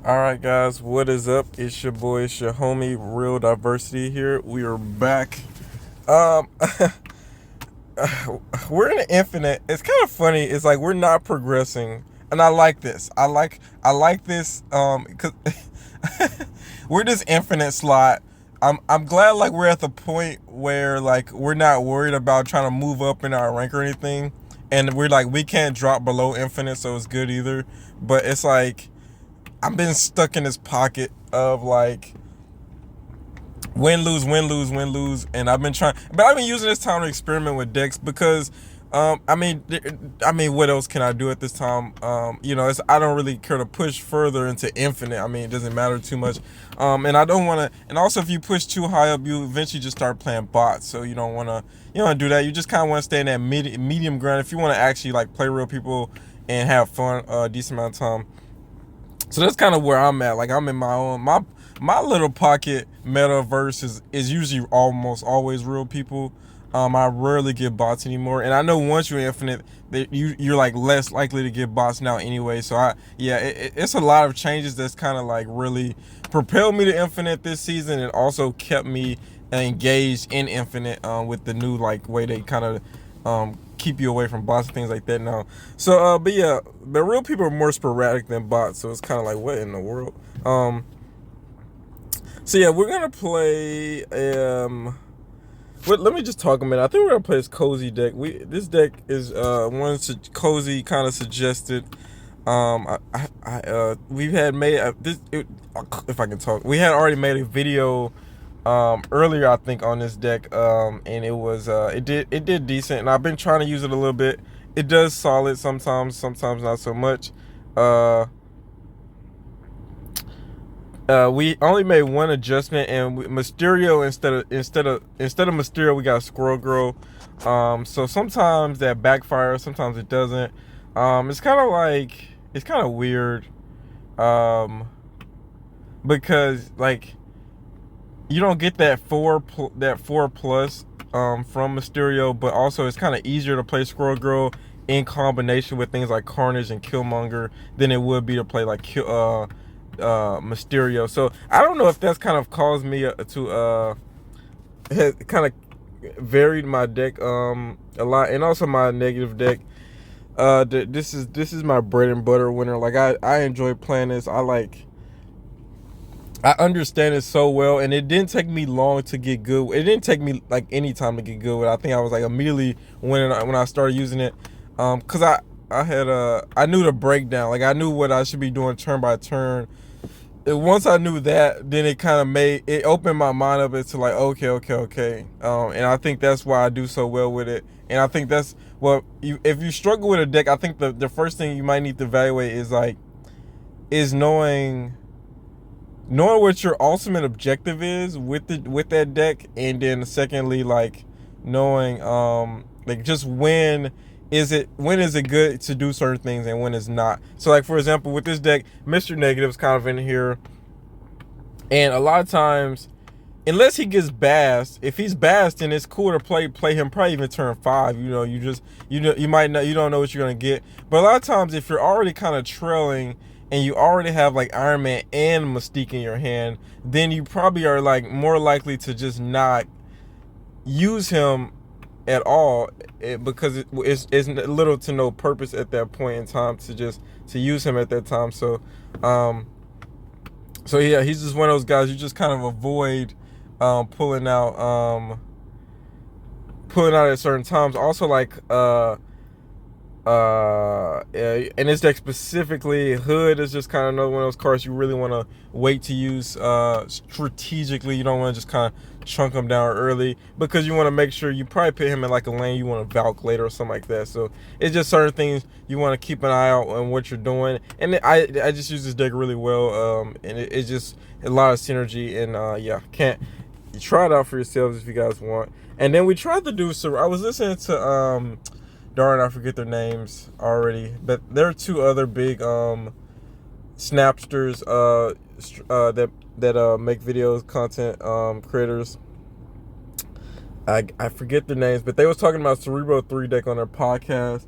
All right, guys, what is up? It's your boy, it's your homie, Real Diversity here. We are back. Um, we're in the infinite. It's kind of funny. It's like we're not progressing, and I like this. I like this. Cause we're this infinite slot. I'm glad like we're at the point where like we're not worried about trying to move up in our rank or anything, and we're like we can't drop below infinite, so it's good either. But it's like I've been stuck in this pocket of like win lose win lose win lose, and I've been using this time to experiment with decks because what else can I do at this time? I don't really care to push further into infinite. I mean, it doesn't matter too much, and I don't want to. And also, if you push too high up, you eventually just start playing bots. So you don't want to do that. You just kind of want to stay in that medium ground if you want to actually like play real people and have fun a decent amount of time. So that's kind of where I'm at. Like I'm in my little pocket metaverse is usually almost always real people. I rarely get bots anymore, and I know once you're infinite, that you're like less likely to get bots now anyway. So it's a lot of changes that's kind of like really propelled me to infinite this season, and also kept me engaged in infinite with the new like way they kind of keep you away from bots and things like that now. So but yeah, the real people are more sporadic than bots, so it's kind of like what in the world. So yeah, we're gonna play. Let me just talk a minute. I think we're gonna play this cozy deck. This deck is one cozy kind of suggested. We've had made if I can talk. We had already made a video earlier, I think, on this deck, and it did decent, and I've been trying to use it a little bit. It does solid sometimes not so much. We only made one adjustment, and Mysterio instead of Mysterio, we got Squirrel Girl. So sometimes that backfires, sometimes it doesn't. It's kind of weird, because like you don't get that four plus from Mysterio, but also it's kind of easier to play Squirrel Girl in combination with things like Carnage and Killmonger than it would be to play like Mysterio. So I don't know if that's kind of caused me to has kind of varied my deck a lot, and also my negative deck. This is my bread and butter winner. Like I enjoy playing this. I understand it so well, and it didn't take me long to get good. It didn't take me like any time to get good with it. I think I was like immediately when I started using it, cause I knew the breakdown. Like I knew what I should be doing turn by turn. And once I knew that, then it kind of opened my mind up into like okay. And I think that's why I do so well with it. And I think that's if you struggle with a deck, I think the first thing you might need to evaluate is knowing what your ultimate objective is with that deck, and then secondly, like knowing like just when is it good to do certain things and when it's not. So like for example, with this deck, Mr. Negative's kind of in here, and a lot of times, unless he gets bassed, if he's bassed, then it's cool to play him probably even turn 5. You might not, you don't know what you're gonna get. But a lot of times, if you're already kind of trailing and you already have like Iron Man and Mystique in your hand, then you probably are like more likely to just not use him at all, because it's little to no purpose at that point in time to use him at that time. So yeah, he's just one of those guys you just kind of avoid pulling out at certain times. Also, like in this deck specifically, Hood is just kind of another one of those cards you really want to wait to use strategically. You don't want to just kind of chunk him down early, because you want to make sure you probably put him in like a lane you want to Valk later or something like that. So it's just certain things you want to keep an eye out on what you're doing. And I just use this deck really well, and it's just a lot of synergy. And can't try it out for yourselves if you guys want. And then we tried to do I was listening to darn, I forget their names already, but there are two other big snapsters that make videos, content creators. I forget their names, but they was talking about Cerebro 3 deck on their podcast,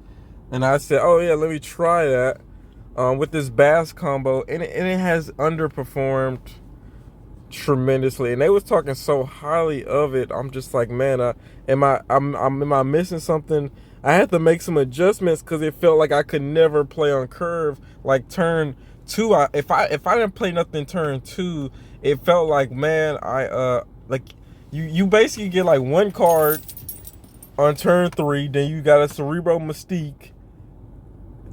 and I said, oh yeah, let me try that. with this Bass combo, and it has underperformed tremendously. And they was talking so highly of it. I'm just like, man, am I missing something? I had to make some adjustments because it felt like I could never play on curve. Like turn two, if I didn't play nothing turn two, it felt like, man, like you basically get like one card on turn three, then you got a Cerebro Mystique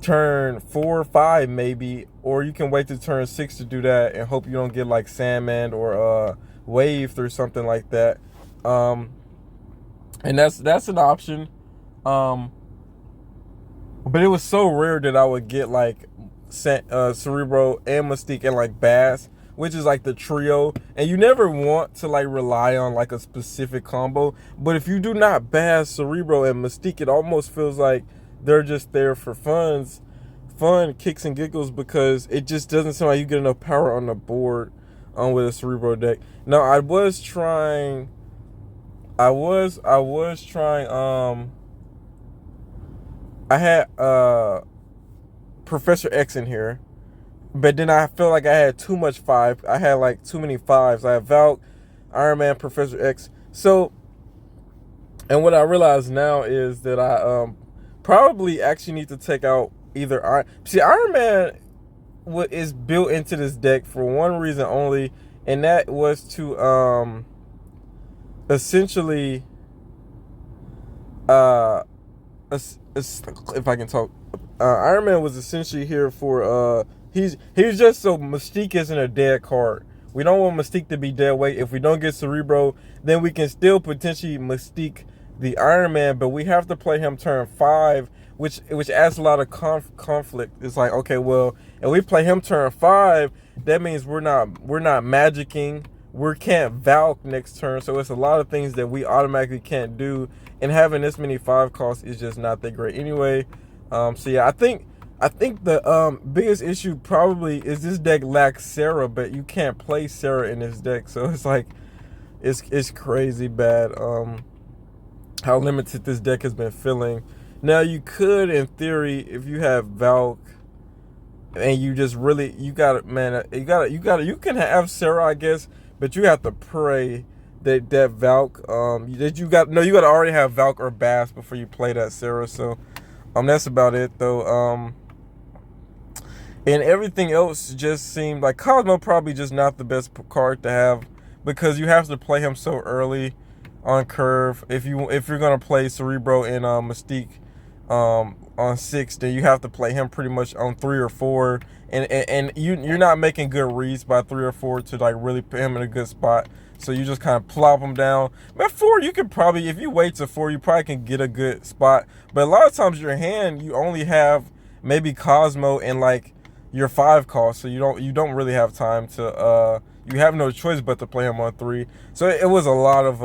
turn 4 or 5 maybe, or you can wait to turn 6 to do that and hope you don't get like Sandman or Waved or something like that. And that's an option. But it was so rare that I would get like Cerebro and Mystique and like Bass, which is like the trio. And you never want to like rely on like a specific combo. But if you do not Bass, Cerebro, and Mystique, it almost feels like they're just there for fun, kicks and giggles, because it just doesn't seem like you get enough power on the board with a Cerebro deck. Now I was trying I had Professor X in here, but then I felt like I had too much 5. I had like too many 5s. I had Valk, Iron Man, Professor X. So, and what I realize now is that I probably actually need to take out either Iron Man is built into this deck for one reason only, and that was to essentially if I can talk, Iron Man was essentially here for he's just so Mystique isn't a dead card. We don't want Mystique to be dead weight. If we don't get Cerebro, then we can still potentially Mystique the Iron Man, but we have to play him turn 5, which adds a lot of conflict. It's like, okay, well, and we play him turn 5, that means we're not magicking. We can't Valk next turn, so it's a lot of things that we automatically can't do. And having this many 5 costs is just not that great anyway. So yeah, I think the biggest issue probably is this deck lacks Sarah, but you can't play Sarah in this deck, so it's like it's crazy bad how limited this deck has been feeling. Now you could, in theory, if you have Valk and you just really you can have Sarah, I guess, but you have to pray that Valk that you got to already have Valk or Bass before you play that Sarah. So that's about it though. And everything else just seemed like Cosmo probably just not the best card to have, because you have to play him so early on curve. If you're gonna play Cerebro and Mystique on 6, then you have to play him pretty much on 3 or 4, and you're not making good reads by 3 or 4 to like really put him in a good spot. So you just kind of plop him down. But 4, you could probably, if you wait to 4, you probably can get a good spot. But a lot of times your hand, you only have maybe Cosmo and like your 5 cost, so you don't really have time to you have no choice but to play him on 3. So it was a lot of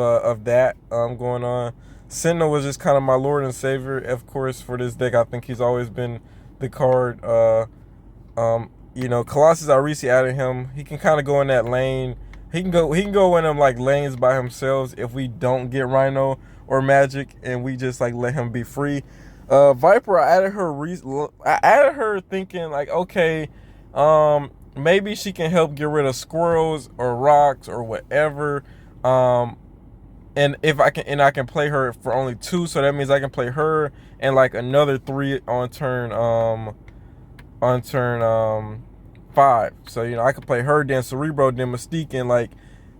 that going on. Sentinel was just kind of my lord and savior, of course, for this deck. I think he's always been the card. Colossus, I recently added him. He can kind of go in that lane. He can go in them like lanes by himself if we don't get Rhino or Magic, and we just like let him be free. Viper, I added her thinking like, okay, maybe she can help get rid of squirrels or rocks or whatever. And if I can play her for only 2, so that means I can play her and like another 3 on turn 5. So I can play her, then Cerebro, then Mystique, and like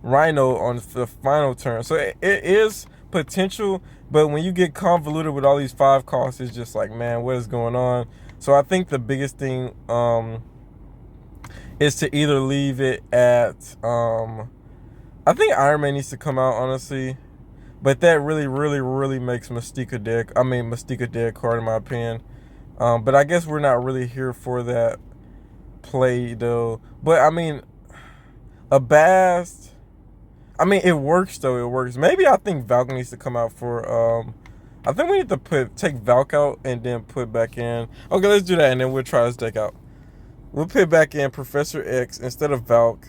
Rhino on the final turn. So it is potential, but when you get convoluted with all these 5 costs, it's just like, man, what is going on? So I think the biggest thing is to either leave it at I think Iron Man needs to come out, honestly. But that really, really, really makes Mystique a dead card in my opinion. But I guess we're not really here for that play though. But I mean, a Bast, it works though. It works. Maybe I think Valk needs to come out for I think we need to take Valk out and then put back in. Okay, let's do that, and then we'll try this deck out. We'll put back in Professor X instead of Valk.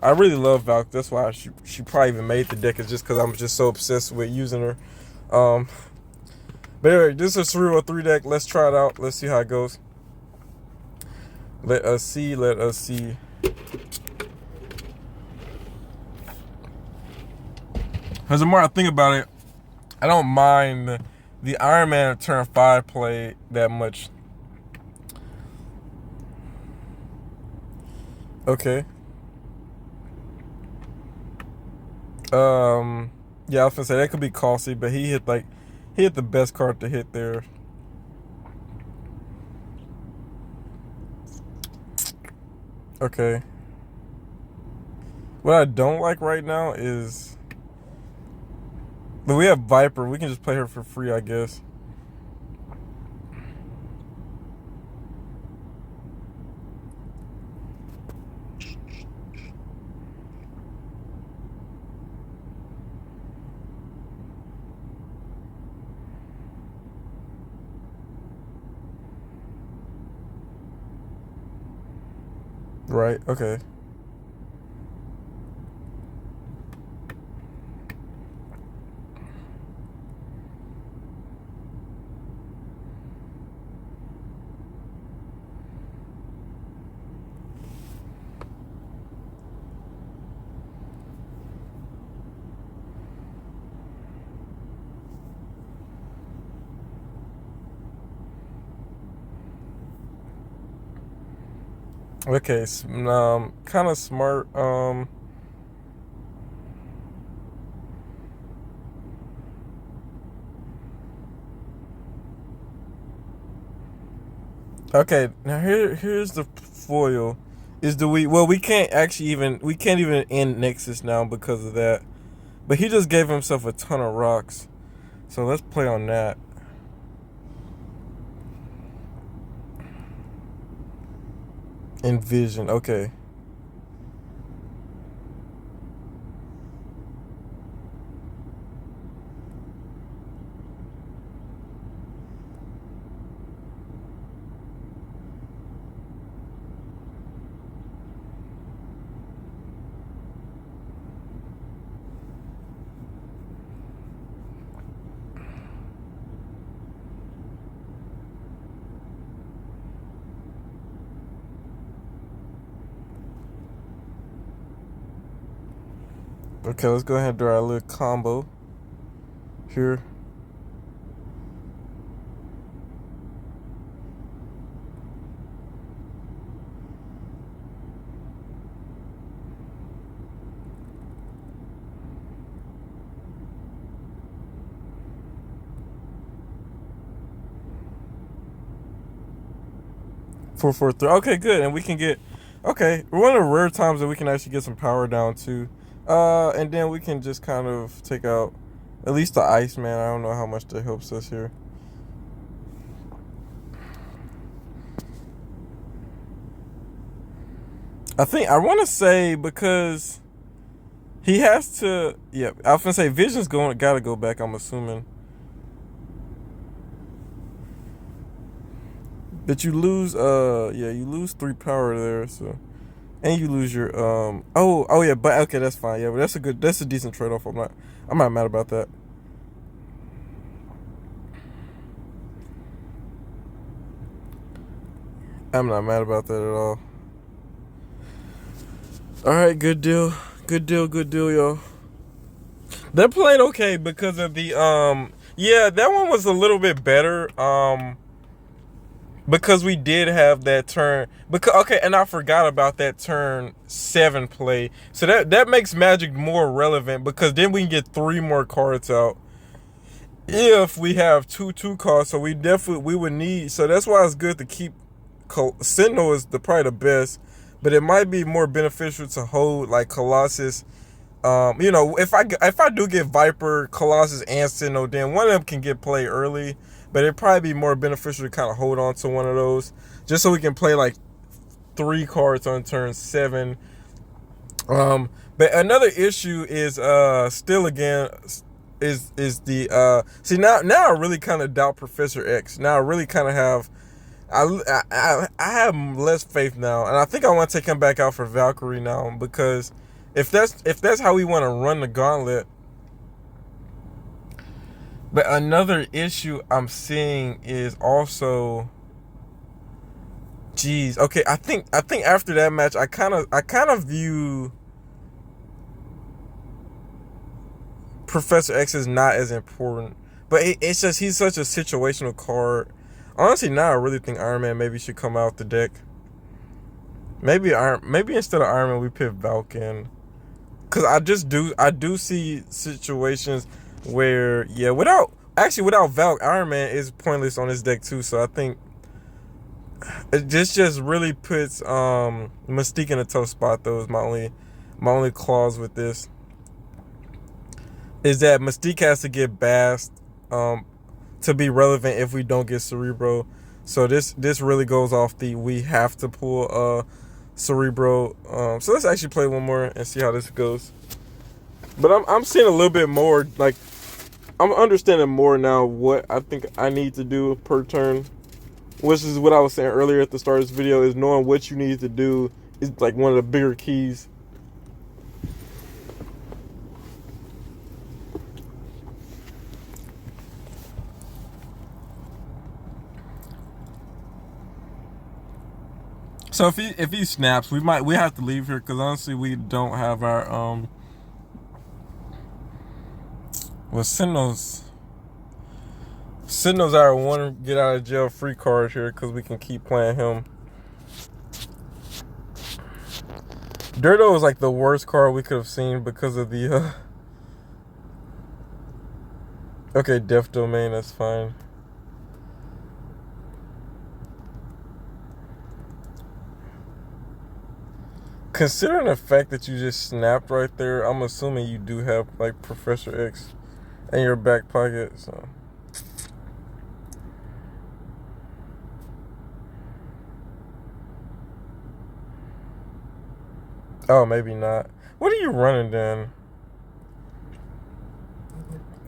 I really love Valk. That's why she probably even made the deck. It's just because I'm just so obsessed with using her. But anyway, this is a Cerebro 3 deck. Let's try it out. Let's see how it goes. Let us see. Let us see. Because the more I think about it, I don't mind the Iron Man turn 5 play that much. Okay. Yeah, I was gonna say that could be costly, but he hit the best card to hit there. Okay. What I don't like right now is, but we have Viper. We can just play her for free, I guess. Right. Okay. Okay. Kind of smart. Okay. Now here's the foil. Is the we can't even end Nexus now because of that. But he just gave himself a ton of rocks. So let's play on that. Envision. Okay. Okay, let's go ahead and do our little combo here. Four, 4, 3. Okay, good, and we can get. Okay, one of the rare times that we can actually get some power down too. And then we can just kind of take out at least the Iceman. I don't know how much that helps us here. I want to say because he has to. Yeah, I was gonna say Vision's gotta go back. I'm assuming. But you lose. Yeah, you lose 3 power there. So. And you lose your oh yeah, but okay, that's fine. Yeah, but that's a decent trade off. I'm not mad about that. I'm not mad about that at all. Alright, good deal. Good deal, y'all. They're playing okay because of the yeah, that one was a little bit better. Because we did have that turn. Because okay, and I forgot about that turn 7 play. So that makes Magic more relevant because then we can get 3 more cards out if we have 2/2 cards. So we would need. So that's why it's good to keep. Sentinel is probably the best, but it might be more beneficial to hold like Colossus. If I do get Viper, Colossus, and Sentinel, then one of them can get played early. But it'd probably be more beneficial to kind of hold on to one of those, just so we can play like 3 cards on turn 7. But another issue is still again is the see now I really kind of doubt Professor X. Now I really kind of have I have less faith now, and I think I want to take him back out for Valkyrie now because if that's how we want to run the gauntlet. But another issue I'm seeing is also Jeez. Okay, I think after that match, I kind of view Professor X is not as important, but it's just he's such a situational card. Honestly, now I really think Iron Man maybe should come out the deck. Maybe instead of Iron Man we pick Valken. Cause I do see situations where without Valk, Iron Man is pointless on his deck too. So I think this just really puts Mystique in a tough spot. Though is my only clause with this is that Mystique has to get Bast um to be relevant if we don't get Cerebro. So this really goes off the we have to pull Cerebro. So let's actually play one more and see how this goes. But I'm seeing a little bit more, like I'm understanding more now what I think I need to do per turn, which is what I was saying earlier at the start of this video. Is knowing what you need to do is like one of the bigger keys. So if he snaps, we have to leave here because honestly we don't have our well Sentinel's our one get out of jail free card here because we can keep playing him. Dirto is like the worst card we could have seen because of the okay, Death Domain, that's fine. Considering the fact that you just snapped right there, I'm assuming you do have like Professor X in your back pocket. So oh, maybe not. What are you running then?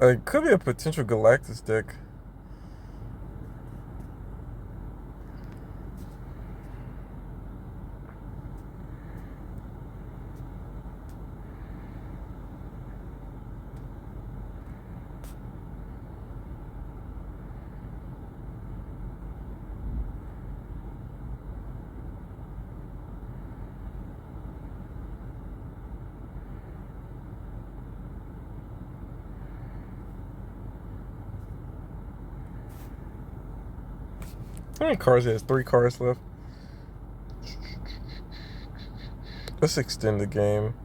It could be a potential Galactus deck. How many cards he has? 3 cards left. Let's extend the game.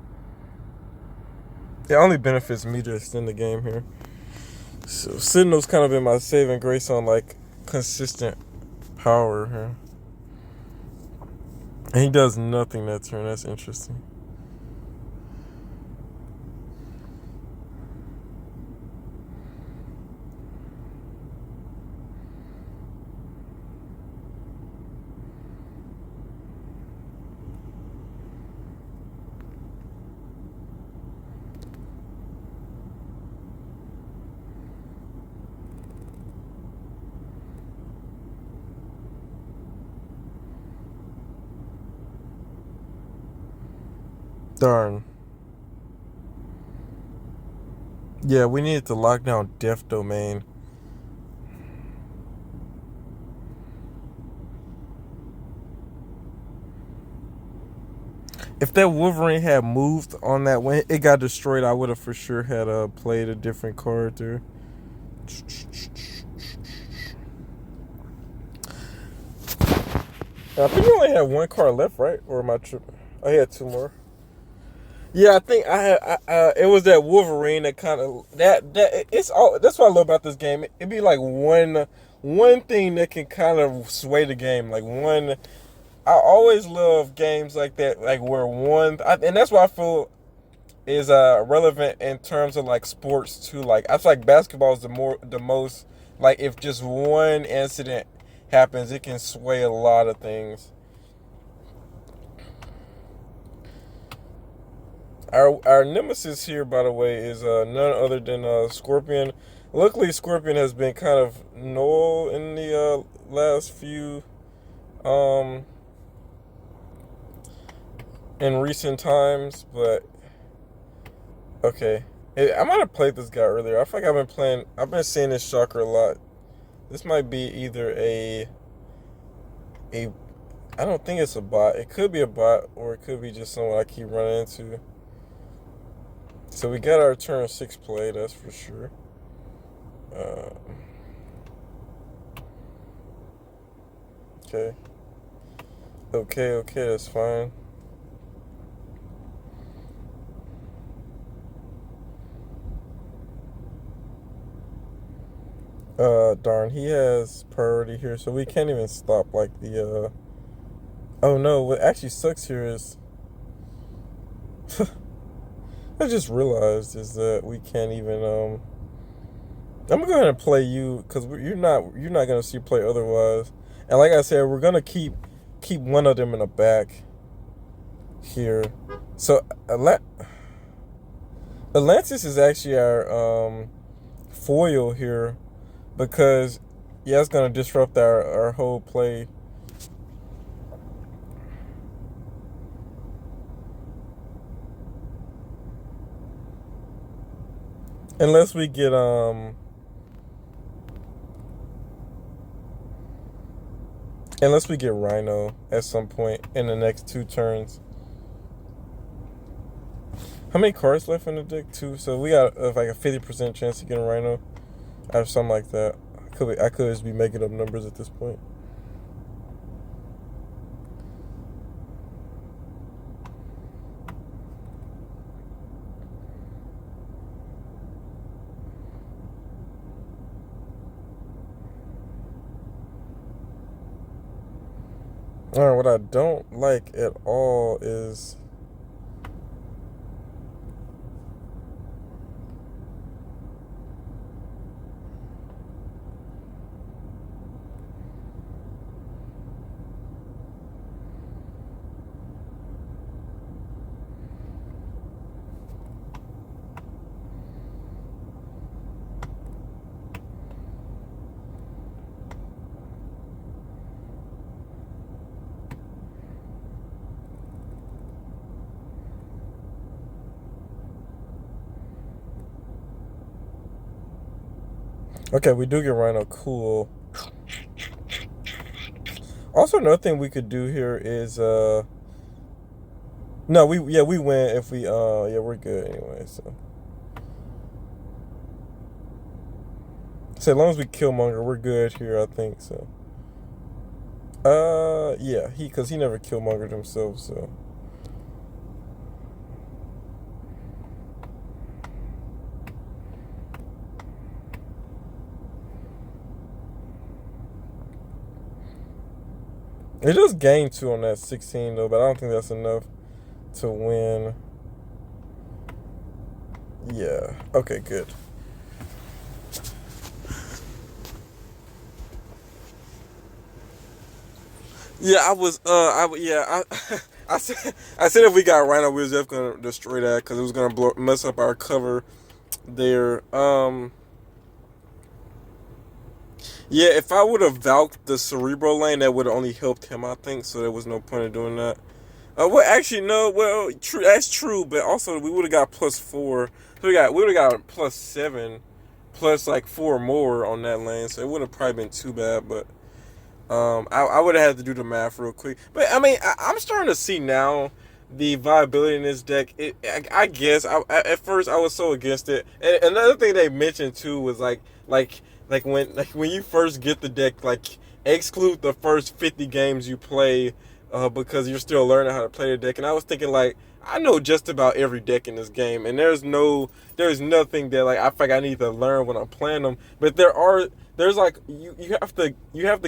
It only benefits me to extend the game here. So Sentinel's kind of been my saving grace on like consistent power here. And he does nothing that turn. That's interesting. Darn. Yeah, we needed to lock down Death Domain. If that Wolverine had moved on that when it got destroyed, I would have for sure had played a different card there. I think you only had 1 card left, right? Or am I tripping? I had 2 more. Yeah, I think I had. It was that Wolverine that kind of that it's all. That's what I love about this game. It'd be like one thing that can kind of sway the game. Like one. I always love games like that, like where and that's why I feel is relevant in terms of like sports too. Like I feel like basketball is the most like if just one incident happens, it can sway a lot of things. Our nemesis here, by the way, is none other than Scorpion. Luckily, Scorpion has been kind of null in the last few in recent times, but okay. I might have played this guy earlier. I feel like I've been seeing this shocker a lot. This might be either a I don't think it's a bot. It could be a bot, or it could be just someone I keep running into. So we got our turn 6 play, that's for sure. Uh, okay. Okay, that's fine. Darn, he has priority here, so we can't even stop like the oh no, what actually sucks here is I just realized is that we can't even I'm gonna go ahead and play you because you're not gonna see play otherwise. And like I said, we're gonna keep one of them in the back here. So Atlantis is actually our foil here because yeah, it's gonna disrupt our whole play. Unless we get Rhino at some point in the next 2 turns. How many cards left in the deck? 2. So we got like a 50% chance to get a Rhino. I have something like that. I could just be making up numbers at this point. Alright, what I don't like at all is okay, we do get Rhino, cool. Also, another thing we could do here is no, we win if we yeah, we're good anyway. So as long as we kill Monger, we're good here, I think so. Yeah, because he never killmongered himself, so. It does gain 2 on that 16 though, but I don't think that's enough to win. Yeah. Okay, good. Yeah, I said if we got Rhino, we was just gonna destroy that because it was gonna mess up our cover there. Yeah, if I would have valked the Cerebro lane, that would have only helped him, I think. So there was no point in doing that. Well, actually, no. Well, true. That's true. But also, we would have got +4. So we would have got +7, plus like 4 more on that lane. So it would have probably been too bad. But I would have had to do the math real quick. But I mean, I'm starting to see now the viability in this deck. I guess at first I was so against it. And another thing they mentioned too was like when you first get the deck, like exclude the first 50 games you play, because you're still learning how to play the deck. And I was thinking like I know just about every deck in this game, and there's nothing that like I feel like I need to learn when I'm playing them. But there's like you have to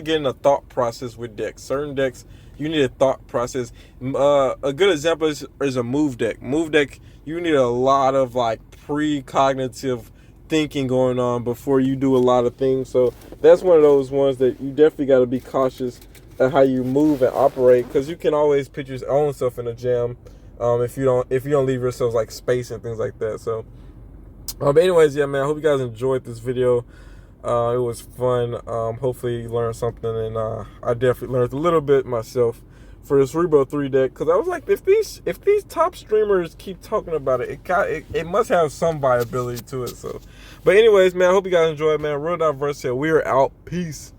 get in a thought process with decks. Certain decks you need a thought process. A good example is a move deck. Move deck, you need a lot of like precognitive thinking going on before you do a lot of things. So that's one of those ones that you definitely got to be cautious at how you move and operate, because you can always put your own self in a jam if you don't leave yourself like space and things like that. So but anyways, yeah, man, I hope you guys enjoyed this video. It was fun. Hopefully you learned something, and I definitely learned a little bit myself for the Cerebro 3 deck, because I was like, if these top streamers keep talking about it, it must have some viability to it. So, but anyways, man, I hope you guys enjoyed, man. Real Diverse here. We are out. Peace.